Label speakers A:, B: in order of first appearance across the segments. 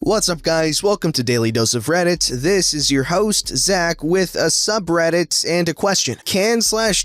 A: What's up, guys? Welcome to Daily Dose of Reddit. This is your host, Zach, with a subreddit and a question.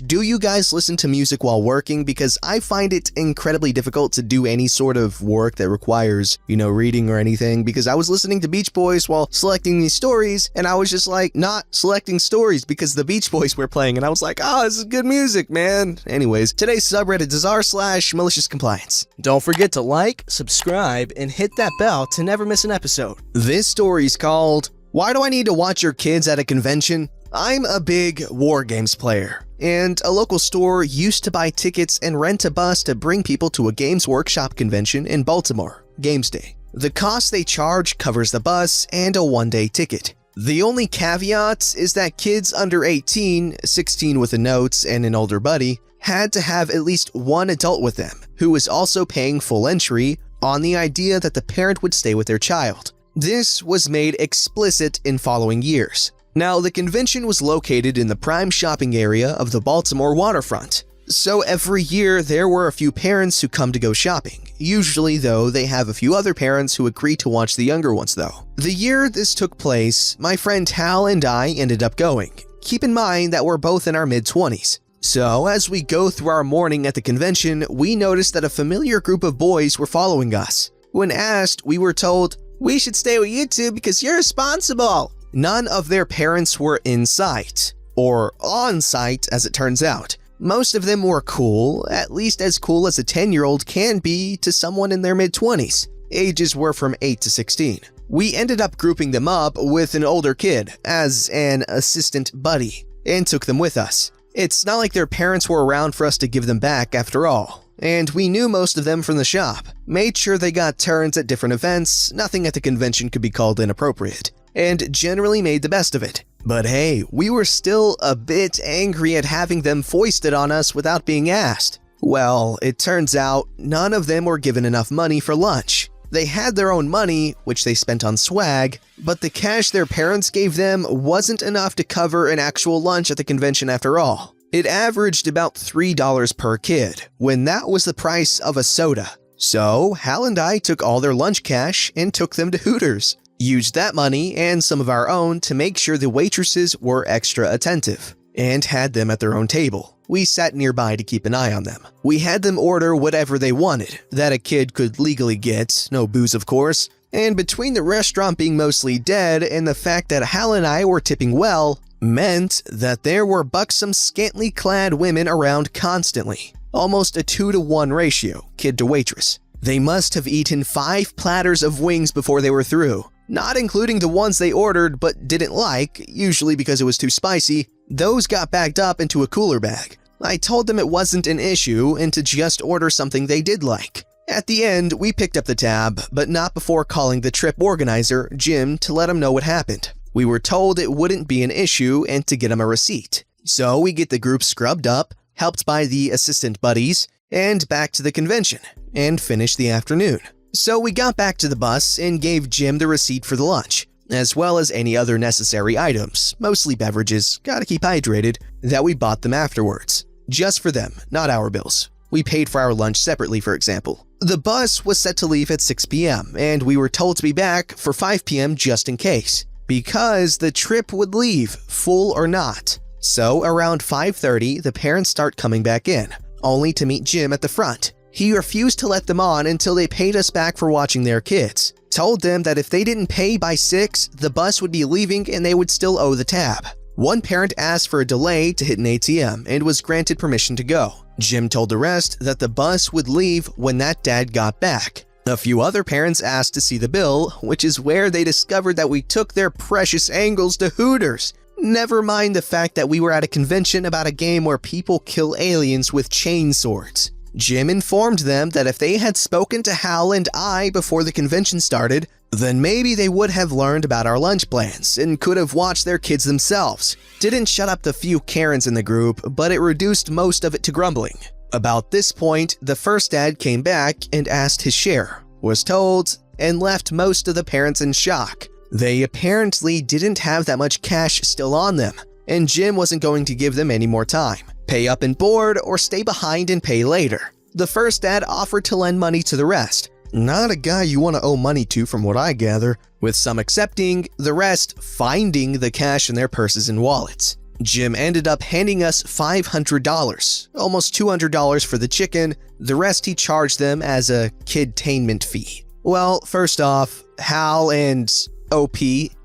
A: Do you guys listen to music while working? Because I find it incredibly difficult to do any sort of work that requires, reading or anything, because I was listening to Beach Boys while selecting these stories, and I was just like, not selecting stories because the Beach Boys were playing, and I was like, this is good music, man. Anyways, today's subreddit is r/malicious compliance. Don't forget to like, subscribe, and hit that bell to never miss an episode. This story's called, Why Do I Need to Watch Your Kids at a Convention? I'm a big war games player, and a local store used to buy tickets and rent a bus to bring people to a Games Workshop convention in Baltimore, Games Day. The cost they charge covers the bus and a one-day ticket. The only caveat is that kids under 18, 16 with a note and an older buddy, had to have at least one adult with them, who was also paying full entry, on the idea that the parent would stay with their child. This was made explicit in following years. Now, the convention was located in the prime shopping area of the Baltimore waterfront, so every year there were a few parents who come to go shopping. Usually, though, they have a few other parents who agree to watch the younger ones, though. The year this took place, my friend Hal and I ended up going. Keep in mind that we're both in our mid-20s. So, as we go through our morning at the convention, we noticed that a familiar group of boys were following us. When asked, we were told, "We should stay with you two because you're responsible." None of their parents were in sight, or on site as it turns out. Most of them were cool, at least as cool as a 10-year-old can be to someone in their mid-20s. Ages were from 8 to 16. We ended up grouping them up with an older kid as an assistant buddy, and took them with us. It's not like their parents were around for us to give them back after all, and we knew most of them from the shop. Made sure they got turns at different events, nothing at the convention could be called inappropriate, and generally made the best of it. But hey, we were still a bit angry at having them foisted on us without being asked. Well, it turns out none of them were given enough money for lunch. They had their own money, which they spent on swag, but the cash their parents gave them wasn't enough to cover an actual lunch at the convention after all. It averaged about $3 per kid, when that was the price of a soda. So, Hal and I took all their lunch cash and took them to Hooters. Used that money and some of our own to make sure the waitresses were extra attentive, and had them at their own table. We sat nearby to keep an eye on them. We had them order whatever they wanted, that a kid could legally get, no booze of course, and between the restaurant being mostly dead and the fact that Hal and I were tipping well, meant that there were buxom, scantily clad women around constantly. Almost a 2-to-1 ratio, kid to waitress. They must have eaten 5 platters of wings before they were through, not including the ones they ordered but didn't like, usually because it was too spicy. Those got bagged up into a cooler bag. I told them it wasn't an issue and to just order something they did like. At the end, we picked up the tab, but not before calling the trip organizer, Jim, to let him know what happened. We were told it wouldn't be an issue and to get him a receipt. So we get the group scrubbed up, helped by the assistant buddies, and back to the convention, and finish the afternoon. So we got back to the bus and gave Jim the receipt for the lunch, as well as any other necessary items, mostly beverages, gotta keep hydrated, that we bought them afterwards. Just for them, not our bills. We paid for our lunch separately, for example. The bus was set to leave at 6 p.m., and we were told to be back for 5 p.m. just in case, because the trip would leave, full or not. So around 5:30, the parents start coming back in, only to meet Jim at the front. He refused to let them on until they paid us back for watching their kids. Told them that if they didn't pay by 6, the bus would be leaving and they would still owe the tab. One parent asked for a delay to hit an ATM and was granted permission to go. Jim told the rest that the bus would leave when that dad got back. A few other parents asked to see the bill, which is where they discovered that we took their precious angles to Hooters. Never mind the fact that we were at a convention about a game where people kill aliens with chainswords. Jim informed them that if they had spoken to Hal and I before the convention started, then maybe they would have learned about our lunch plans and could have watched their kids themselves. Didn't shut up the few Karens in the group, but it reduced most of it to grumbling. About this point, the first dad came back and asked his share, was told, and left most of the parents in shock. They apparently didn't have that much cash still on them, and Jim wasn't going to give them any more time. Pay up and board or stay behind and pay later. The first dad offered to lend money to the rest, Not a guy you want to owe money to from what I gather, with some accepting, the rest finding the cash in their purses and wallets. Jim ended up handing us $500, almost $200 for the chicken, the rest he charged them as a kidtainment fee. Well, first off, Hal and OP,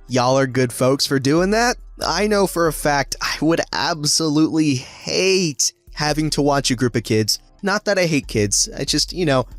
A: y'all are good folks for doing that. I know for a fact I would absolutely hate having to watch a group of kids. Not that I hate kids, I just,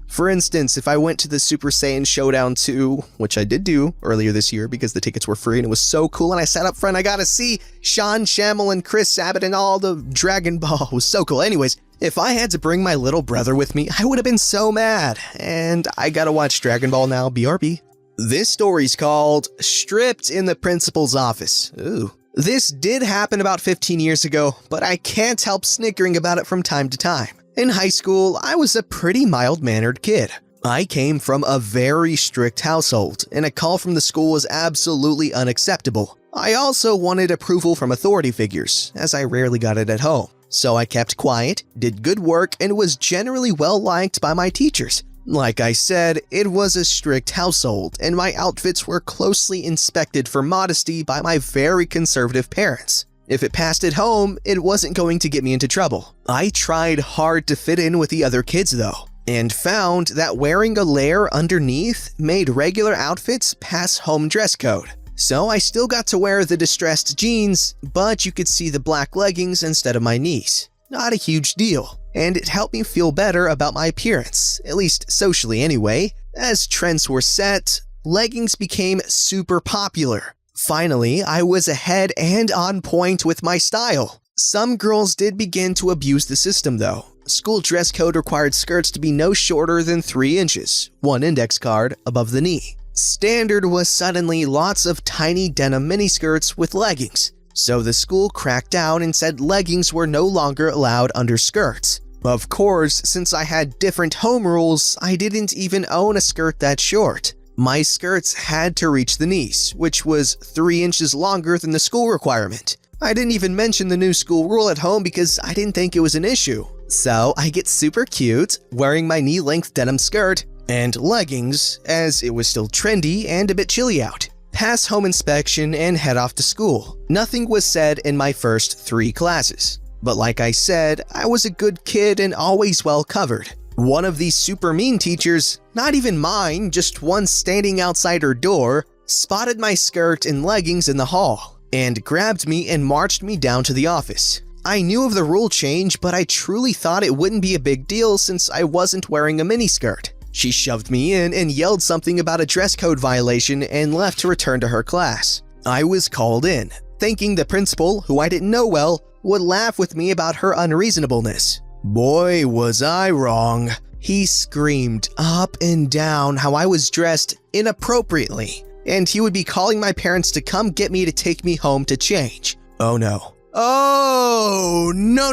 A: for instance, if I went to the Super Saiyan Showdown 2, which I did do earlier this year because the tickets were free and it was so cool, and I sat up front, I got to see Sean Shamel and Chris Sabat and all the Dragon Ball. It was so cool. Anyways, if I had to bring my little brother with me, I would have been so mad. And I gotta watch Dragon Ball now, BRB. This story's called Stripped in the Principal's Office. Ooh. This did happen about 15 years ago, but I can't help snickering about it from time to time. In high school, I was a pretty mild-mannered kid. I came from a very strict household, and a call from the school was absolutely unacceptable. I also wanted approval from authority figures, as I rarely got it at home. So I kept quiet, did good work, and was generally well-liked by my teachers. Like I said, it was a strict household, and my outfits were closely inspected for modesty by my very conservative parents. If it passed at home, it wasn't going to get me into trouble. I tried hard to fit in with the other kids though, and found that wearing a layer underneath made regular outfits pass home dress code. So I still got to wear the distressed jeans, but you could see the black leggings instead of my knees. Not a huge deal, and it helped me feel better about my appearance, at least socially anyway. As trends were set, leggings became super popular. Finally, I was ahead and on point with my style. Some girls did begin to abuse the system though. School dress code required skirts to be no shorter than 3 inches, 1 index card above the knee. Standard was suddenly lots of tiny denim miniskirts with leggings. So the school cracked down and said leggings were no longer allowed under skirts. Of course, since I had different home rules, I didn't even own a skirt that short. My skirts had to reach the knees, which was 3 inches longer than the school requirement. I didn't even mention the new school rule at home because I didn't think it was an issue. So I get super cute, wearing my knee-length denim skirt and leggings, as it was still trendy and a bit chilly out. Pass home inspection and head off to school. Nothing was said in my first 3 classes. But like I said, I was a good kid and always well covered. One of these super mean teachers, not even mine, just one standing outside her door, spotted my skirt and leggings in the hall and grabbed me and marched me down to the office. I knew of the rule change, but I truly thought it wouldn't be a big deal since I wasn't wearing a miniskirt. She shoved me in and yelled something about a dress code violation and left to return to her class. I was called in, thinking the principal, who I didn't know well, would laugh with me about her unreasonableness. Boy, was I wrong. He screamed up and down how I was dressed inappropriately, and he would be calling my parents to come get me to take me home to change. Oh no. Oh, no.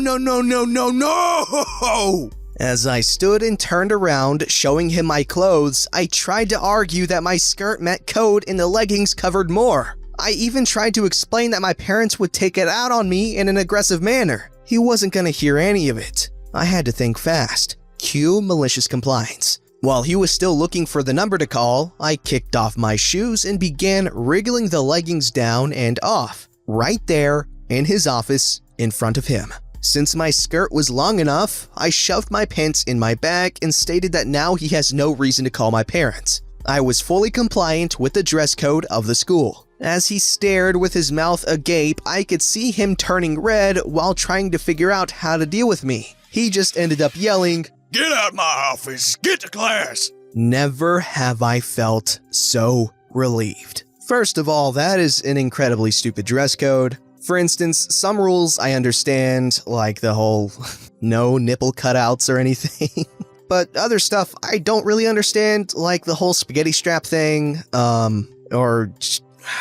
A: As I stood and turned around, showing him my clothes, I tried to argue that my skirt met code and the leggings covered more. I even tried to explain that my parents would take it out on me in an aggressive manner. He wasn't gonna hear any of it. I had to think fast. Cue malicious compliance. While he was still looking for the number to call, I kicked off my shoes and began wriggling the leggings down and off, right there in his office in front of him. Since my skirt was long enough, I shoved my pants in my bag and stated that now he has no reason to call my parents. I was fully compliant with the dress code of the school. As he stared with his mouth agape, I could see him turning red while trying to figure out how to deal with me. He just ended up yelling, "Get out of my office! Get to class!" Never have I felt so relieved. First of all, that is an incredibly stupid dress code. For instance, some rules I understand, like the whole no nipple cutouts or anything. But other stuff I don't really understand, like the whole spaghetti strap thing, or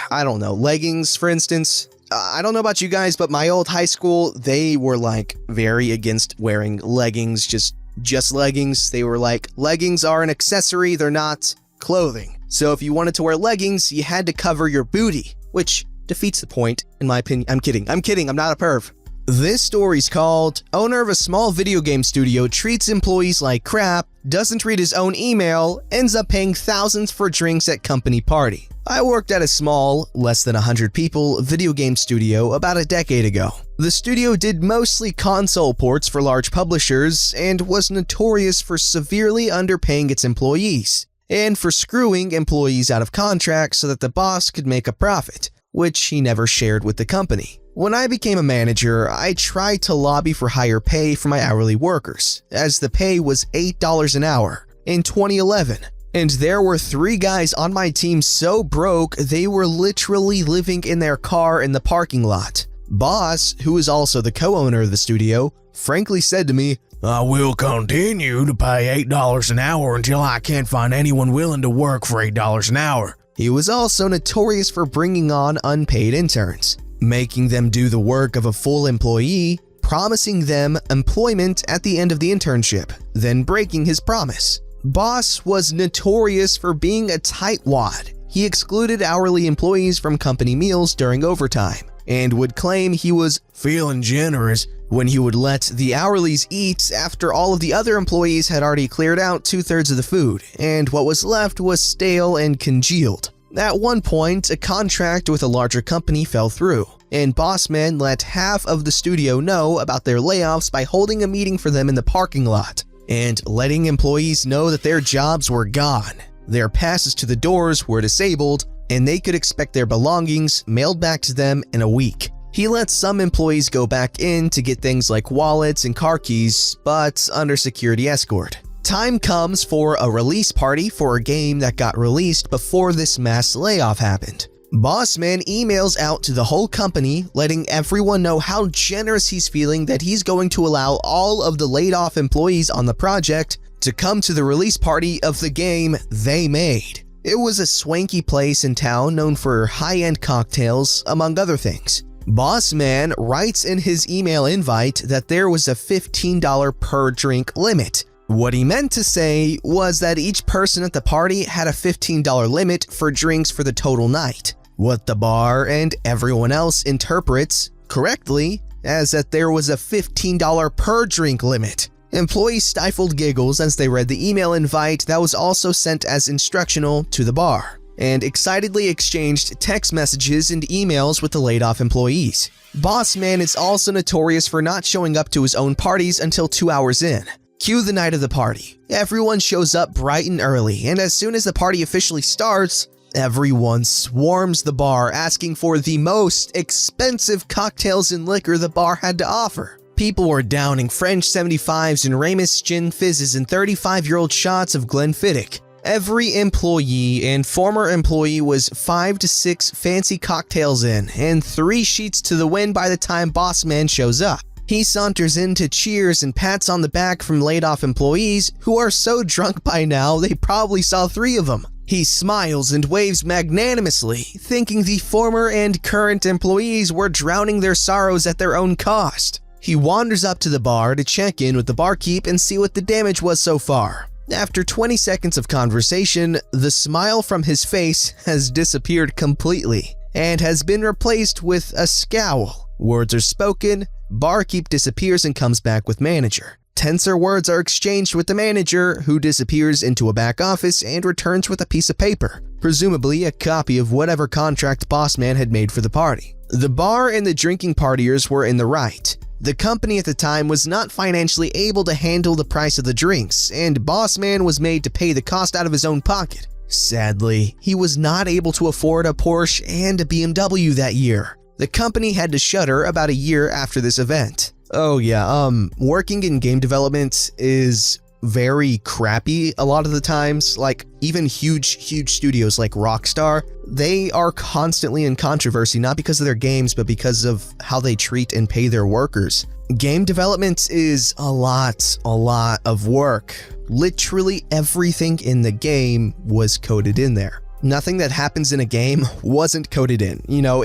A: I don't know, leggings, for instance. I don't know about you guys, but my old high school, they were like very against wearing leggings, just leggings. They were like, leggings are an accessory, they're not clothing. So if you wanted to wear leggings, you had to cover your booty, which defeats the point, in my opinion. I'm kidding, I'm not a perv. This story's called "Owner of a Small Video Game Studio Treats Employees Like Crap, Doesn't Read His Own Email, Ends Up Paying Thousands for Drinks at Company Party." I worked at a small, less than 100 people, video game studio about a decade ago. The studio did mostly console ports for large publishers and was notorious for severely underpaying its employees and for screwing employees out of contracts so that the boss could make a profit, which he never shared with the company. When I became a manager, I tried to lobby for higher pay for my hourly workers, as the pay was $8 an hour in 2011. And there were 3 guys on my team so broke they were literally living in their car in the parking lot. Boss, who is also the co-owner of the studio, frankly said to me,
B: "I will continue to pay $8 an hour until I can't find anyone willing to work for $8 an hour."
A: He was also notorious for bringing on unpaid interns, making them do the work of a full employee, promising them employment at the end of the internship, then breaking his promise. Boss was notorious for being a tightwad. He excluded hourly employees from company meals during overtime and would claim he was
B: feeling generous
A: when he would let the hourlies eat after all of the other employees had already cleared out 2/3 of the food, and what was left was stale and congealed. At one point, a contract with a larger company fell through, and Bossman let half of the studio know about their layoffs by holding a meeting for them in the parking lot and letting employees know that their jobs were gone. Their passes to the doors were disabled, and they could expect their belongings mailed back to them in a week. He let some employees go back in to get things like wallets and car keys, but under security escort. Time comes for a release party for a game that got released before this mass layoff happened. Bossman emails out to the whole company, letting everyone know how generous he's feeling that he's going to allow all of the laid-off employees on the project to come to the release party of the game they made. It was a swanky place in town known for high-end cocktails, among other things. Bossman writes in his email invite that there was a $15 per drink limit. What he meant to say was that each person at the party had a $15 limit for drinks for the total night. What the bar and everyone else interprets, correctly, as that there was a $15 per drink limit. Employees stifled giggles as they read the email invite that was also sent as instructional to the bar, and excitedly exchanged text messages and emails with the laid-off employees. Bossman is also notorious for not showing up to his own parties until 2 hours in. Cue the night of the party. Everyone shows up bright and early, and as soon as the party officially starts, everyone swarms the bar asking for the most expensive cocktails and liquor the bar had to offer. People were downing French 75s and Ramus gin fizzes and 35-year-old shots of Glenfiddich. Every employee and former employee was 5 to 6 fancy cocktails in, and 3 sheets to the wind by the time Bossman shows up. He saunters in to cheers and pats on the back from laid-off employees who are so drunk by now they probably saw 3 of them. He smiles and waves magnanimously, thinking the former and current employees were drowning their sorrows at their own cost. He wanders up to the bar to check in with the barkeep and see what the damage was so far. After 20 seconds of conversation, the smile from his face has disappeared completely and has been replaced with a scowl. Words are spoken, barkeep disappears and comes back with manager. Tenser words are exchanged with the manager, who disappears into a back office and returns with a piece of paper, presumably a copy of whatever contract Bossman had made for the party. The bar and the drinking partiers were in the right. The company at the time was not financially able to handle the price of the drinks, and Bossman was made to pay the cost out of his own pocket. Sadly, he was not able to afford a Porsche and a BMW that year. The company had to shutter about a year after this event. Oh yeah, working in game development is very crappy a lot of the times. Like, even huge studios like Rockstar, they are constantly in controversy, not because of their games, but because of how they treat and pay their workers. Game development is a lot of work. Literally everything in the game was coded in there. Nothing that happens in a game wasn't coded in. You know,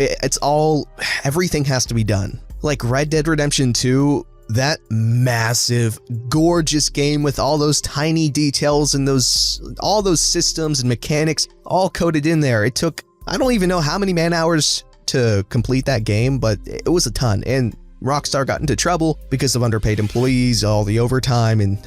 A: everything has to be done. Like Red Dead Redemption 2, that massive, gorgeous game with all those tiny details and all those systems and mechanics all coded in there. It took, I don't even know how many man hours to complete that game, but it was a ton. And Rockstar got into trouble because of underpaid employees, all the overtime, and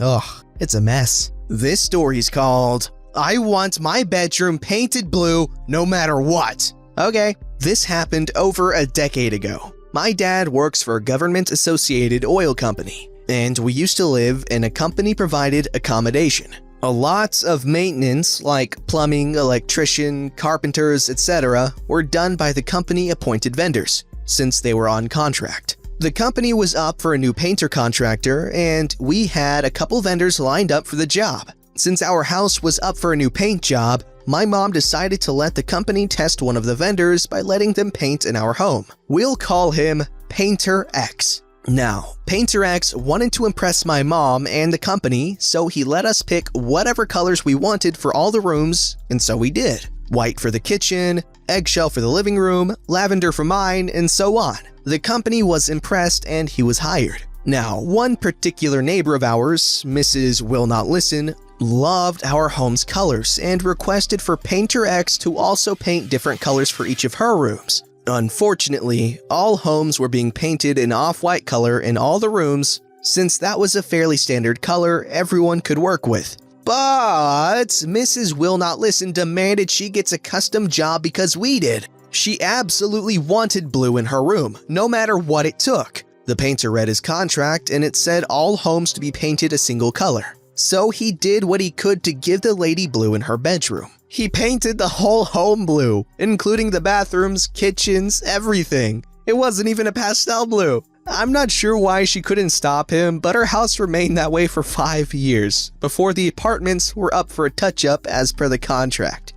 A: it's a mess. This story's called, I Want My Bedroom Painted Blue No Matter What. Okay, this happened over a decade ago. My dad works for a government-associated oil company, and we used to live in a company-provided accommodation. A lot of maintenance, like plumbing, electrician, carpenters, etc., were done by the company-appointed vendors, since they were on contract. The company was up for a new painter contractor, and we had a couple vendors lined up for the job. Since our house was up for a new paint job, my mom decided to let the company test one of the vendors by letting them paint in our home. We'll call him Painter X. Now, Painter X wanted to impress my mom and the company, so he let us pick whatever colors we wanted for all the rooms, and so we did. White for the kitchen, eggshell for the living room, lavender for mine, and so on. The company was impressed and he was hired. Now, one particular neighbor of ours, Mrs. Will Not Listen, loved our home's colors and requested for Painter X to also paint different colors for each of her rooms. Unfortunately, all homes were being painted in off-white color in all the rooms, since that was a fairly standard color everyone could work with. But Mrs. Will Not Listen demanded she gets a custom job because we did. She absolutely wanted blue in her room, no matter what it took. The painter read his contract and it said all homes to be painted a single color. So he did what he could to give the lady blue in her bedroom. He painted the whole home blue, including the bathrooms, kitchens, everything. It wasn't even a pastel blue. I'm not sure why she couldn't stop him, but her house remained that way for 5 years, before the apartments were up for a touch-up as per the contract.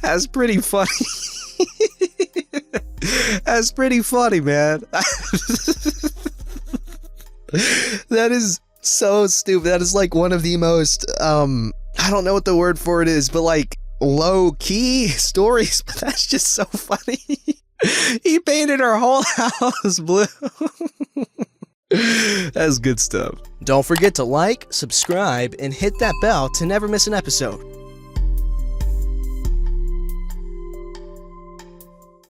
A: That's pretty funny. That's pretty funny, man. That is so stupid. That is like one of the most, I don't know what the word for it is, but like low-key stories, but that's just so funny. He painted our whole house blue. That's good stuff. Don't forget to like, subscribe, and hit that bell to never miss an episode.